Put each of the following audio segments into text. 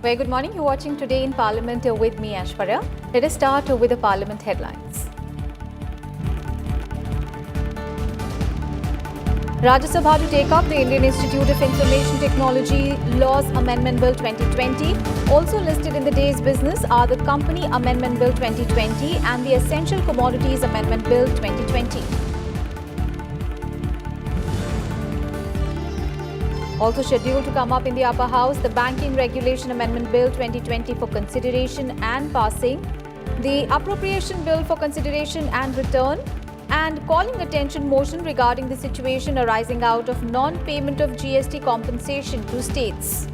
Very good morning. You're watching Today in Parliament with me, Aishwarya. Let us start with the Parliament headlines. Rajya Sabha to take up the Indian Institute of Information Technology Laws Amendment Bill 2020. Also listed in the day's business are the Company Amendment Bill 2020 and the Essential Commodities Amendment Bill 2020. Also scheduled to come up in the upper house, the Banking Regulation Amendment Bill 2020 for consideration and passing, the Appropriation Bill for consideration and return, and calling attention motion regarding the situation arising out of non-payment of GST compensation to states.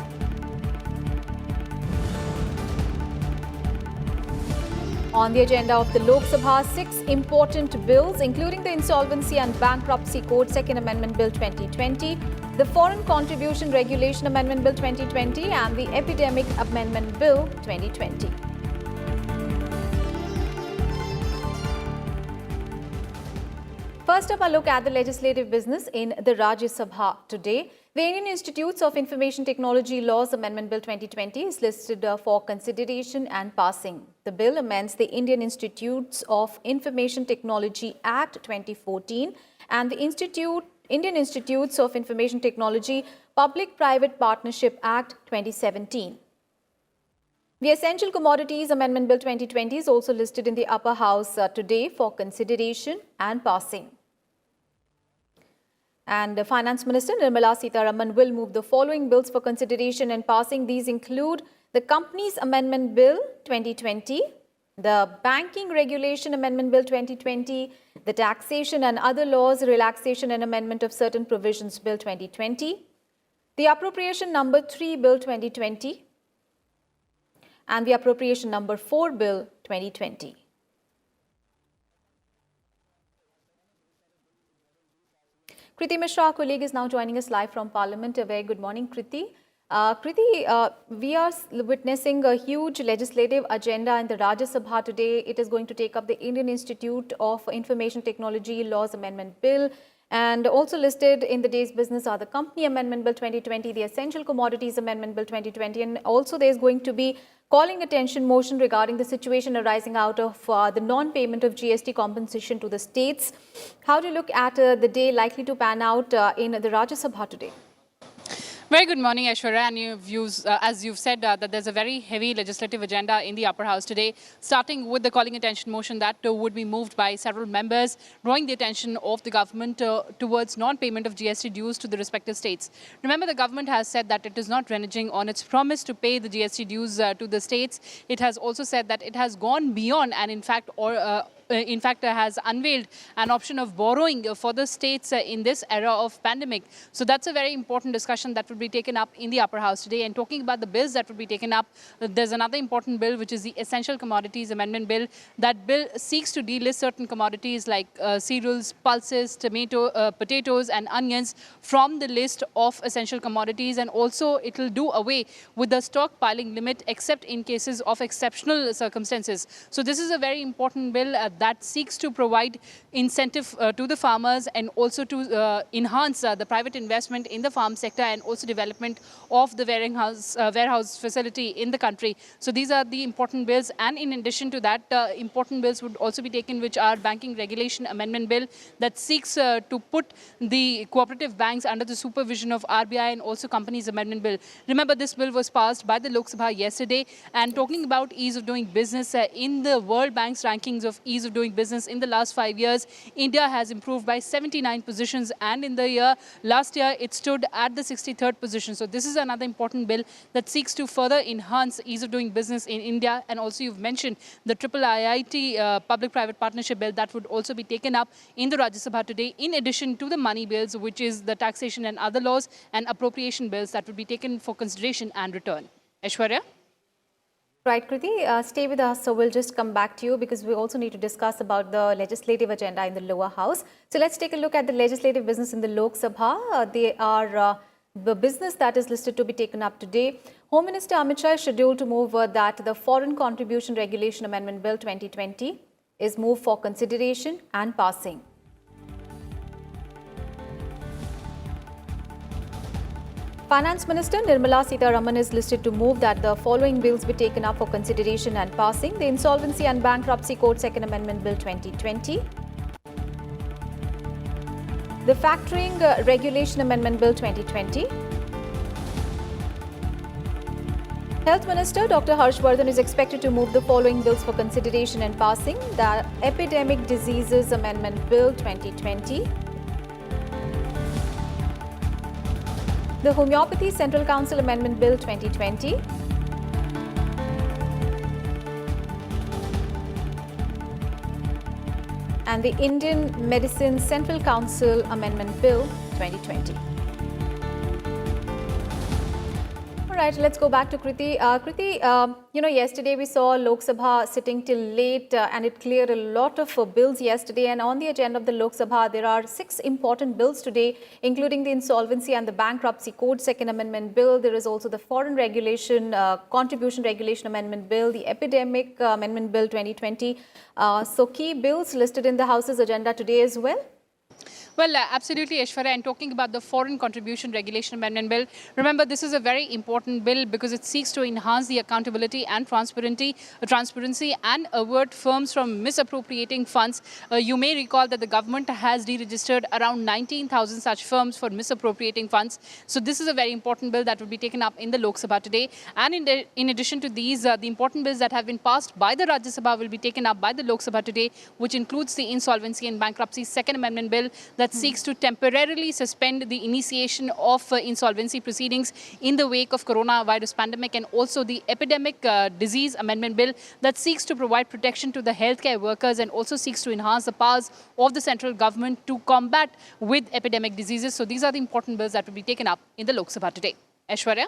On the agenda of the Lok Sabha, 6 important bills, including the Insolvency and Bankruptcy Code Second Amendment Bill 2020, the Foreign Contribution Regulation Amendment Bill 2020 and the Epidemic Amendment Bill 2020. First up, a look at the legislative business in the Rajya Sabha today. The Indian Institutes of Information Technology Laws Amendment Bill 2020 is listed for consideration and passing. The bill amends the Indian Institutes of Information Technology Act 2014 and the Indian Institutes of Information Technology Public-Private Partnership Act 2017. The Essential Commodities Amendment Bill 2020 is also listed in the upper house today for consideration and passing. And Finance Minister Nirmala Sitharaman will move the following bills for consideration and passing. These include the Companies Amendment Bill 2020, the Banking Regulation Amendment Bill 2020, the Taxation and Other Laws Relaxation and Amendment of Certain Provisions Bill 2020, the Appropriation Number 3 Bill 2020, and the Appropriation Number 4 Bill 2020. Kriti Mishra, our colleague, is now joining us live from Parliament. A very good morning, Kriti. We are witnessing a huge legislative agenda in the Rajya Sabha today. It is going to take up the Indian Institute of Information Technology Laws Amendment Bill. And also listed in the day's business are the Company Amendment Bill 2020, the Essential Commodities Amendment Bill 2020, and also there is going to be calling attention motion regarding the situation arising out of the non-payment of GST compensation to the states. How do you look at the day likely to pan out in the Rajya Sabha today? Very good morning, Aishwarya. And as you've said, that there's a very heavy legislative agenda in the upper house today, starting with the calling attention motion that would be moved by several members, drawing the attention of the government towards non-payment of GST dues to the respective states. Remember, the government has said that it is not reneging on its promise to pay the GST dues to the states. It has also said that it has gone beyond and in fact has unveiled an option of borrowing for the states in this era of pandemic. So that's a very important discussion that would be taken up in the upper house today. And talking about the bills that would be taken up, there's another important bill, which is the Essential Commodities Amendment Bill. That bill seeks to delist certain commodities like cereals, pulses, potatoes and onions from the list of essential commodities. And also it will do away with the stockpiling limit except in cases of exceptional circumstances. So this is a very important bill that seeks to provide incentive to the farmers and also to enhance the private investment in the farm sector and also development of the warehouse facility in the country. So these are the important bills, and in addition to that, important bills would also be taken, which are Banking Regulation Amendment Bill that seeks to put the cooperative banks under the supervision of RBI, and also Companies Amendment Bill. Remember, this bill was passed by the Lok Sabha yesterday, and talking about ease of doing business in the World Bank's rankings of ease of doing business in the last 5 years, India has improved by 79 positions, and in the last year it stood at the 63rd position. So this is another important bill that seeks to further enhance ease of doing business in India. And also you've mentioned the IIT Public-Private Partnership Bill that would also be taken up in the Rajya Sabha today, in addition to the money bills, which is the Taxation and Other Laws and Appropriation bills that would be taken for consideration and return. Aishwarya? Right, Kriti, stay with us. So we'll just come back to you because we also need to discuss about the legislative agenda in the lower house. So let's take a look at the legislative business in the Lok Sabha. They are the business that is listed to be taken up today. Home Minister Amit Shah is scheduled to move that the Foreign Contribution Regulation Amendment Bill 2020 is moved for consideration and passing. Finance Minister Nirmala Sitharaman is listed to move that the following bills be taken up for consideration and passing: the Insolvency and Bankruptcy Code Second Amendment Bill 2020, the Factoring Regulation Amendment Bill 2020. Health Minister Dr. Harshvardhan is expected to move the following bills for consideration and passing: the Epidemic Diseases Amendment Bill 2020, the Homeopathy Central Council Amendment Bill 2020, and the Indian Medicine Central Council Amendment Bill 2020. All right, let's go back to Kriti. Kriti, yesterday we saw Lok Sabha sitting till late and it cleared a lot of bills yesterday. And on the agenda of the Lok Sabha, there are 6 important bills today, including the Insolvency and the Bankruptcy Code Second Amendment Bill. There is also the Foreign Regulation, Contribution Regulation Amendment Bill, the Epidemic Amendment Bill 2020. So key bills listed in the House's agenda today as well. Well, absolutely, Aishwarya. And talking about the Foreign Contribution Regulation Amendment Bill, remember this is a very important bill because it seeks to enhance the accountability and transparency and avert firms from misappropriating funds. You may recall that the government has deregistered around 19,000 such firms for misappropriating funds. So this is a very important bill that will be taken up in the Lok Sabha today. And in addition to these, the important bills that have been passed by the Rajya Sabha will be taken up by the Lok Sabha today, which includes the Insolvency and Bankruptcy Second Amendment Bill that seeks to temporarily suspend the initiation of insolvency proceedings in the wake of coronavirus pandemic, and also the Epidemic Disease Amendment Bill that seeks to provide protection to the healthcare workers and also seeks to enhance the powers of the central government to combat with epidemic diseases. So these are the important bills that will be taken up in the Lok Sabha today. Aishwarya?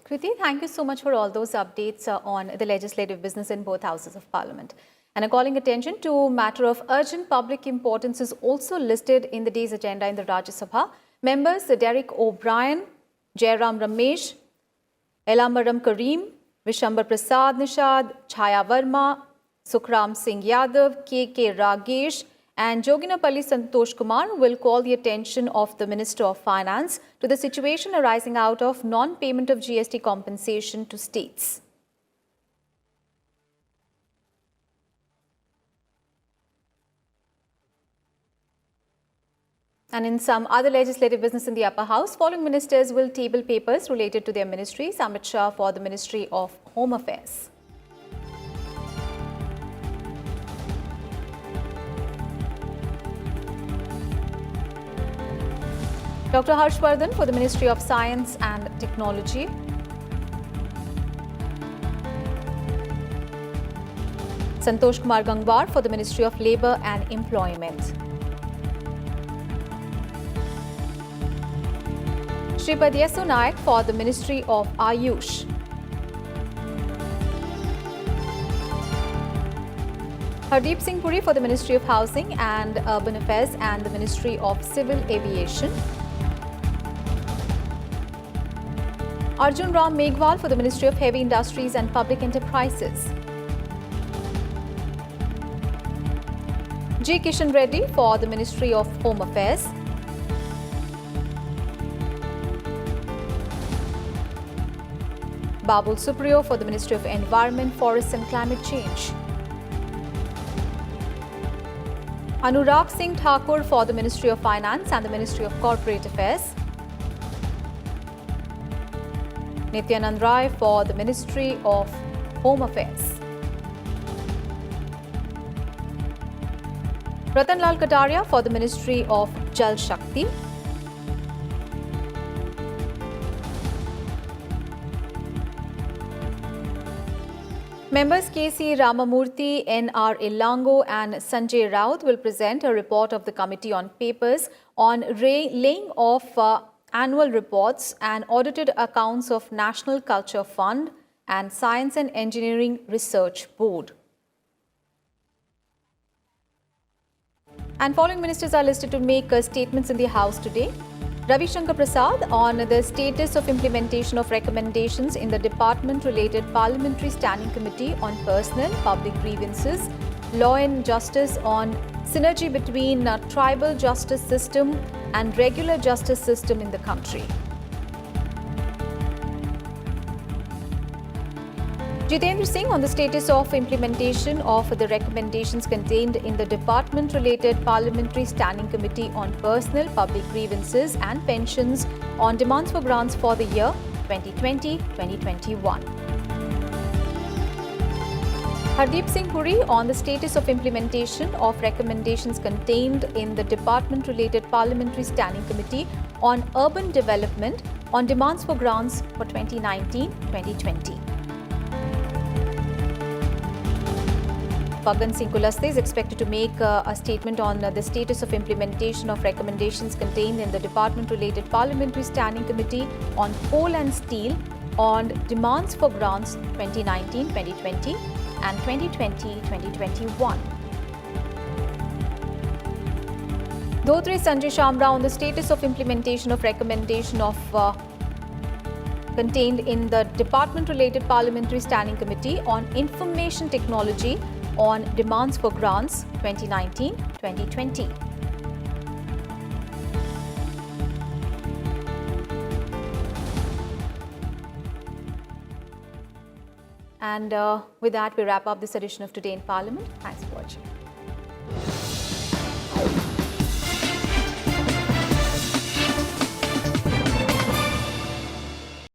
Kriti, thank you so much for all those updates on the legislative business in both houses of Parliament. And calling attention to a matter of urgent public importance is also listed in the day's agenda in the Rajya Sabha. Members Derek O'Brien, Jairam Ramesh, Elamaram Karim, Vishambar Prasad Nishad, Chaya Verma, Sukhram Singh Yadav, K.K. Ragesh, and Joginapalli Santosh Kumar will call the attention of the Minister of Finance to the situation arising out of non-payment of GST compensation to states. And in some other legislative business in the upper house, following ministers will table papers related to their ministries. Amit Shah for the Ministry of Home Affairs. Dr. Harshvardhan for the Ministry of Science and Technology. Santosh Kumar Gangwar for the Ministry of Labour and Employment. Shripad Yesu Naik for the Ministry of Ayush. Hardeep Singh Puri for the Ministry of Housing and Urban Affairs and the Ministry of Civil Aviation. Arjun Ram Meghwal for the Ministry of Heavy Industries and Public Enterprises. G. Kishan Reddy for the Ministry of Home Affairs. Babul Supriyo for the Ministry of Environment, Forests and Climate Change. Anurag Singh Thakur for the Ministry of Finance and the Ministry of Corporate Affairs. Nityanand Rai for the Ministry of Home Affairs. Ratan Lal Kataria for the Ministry of Jal Shakti. Members K.C. Ramamurthy, N.R. Illango and Sanjay Raut will present a report of the Committee on Papers on laying off annual reports and audited accounts of National Culture Fund and Science and Engineering Research Board. And following ministers are listed to make statements in the House today. Ravi Shankar Prasad on the status of implementation of recommendations in the Department-related Parliamentary Standing Committee on Personnel, Public Grievances, Law and Justice on synergy between tribal justice system and regular justice system in the country. Jitendra Singh on the status of implementation of the recommendations contained in the department-related Parliamentary Standing Committee on Personal, Public Grievances and Pensions on demands for grants for the year 2020-2021. Hardeep Singh Puri on the status of implementation of recommendations contained in the department-related Parliamentary Standing Committee on Urban Development on demands for grants for 2019-2020. Pagan Singh Kulaste is expected to make a statement on the status of implementation of recommendations contained in the department-related Parliamentary Standing Committee on Coal and Steel on demands for grants 2019-2020 and 2020-2021. Dhotre Sanjay Shamra on the status of implementation of recommendation of contained in the department-related Parliamentary Standing Committee on Information Technology on demands for grants 2019-2020. And with that, we wrap up this edition of Today in Parliament. Thanks for watching.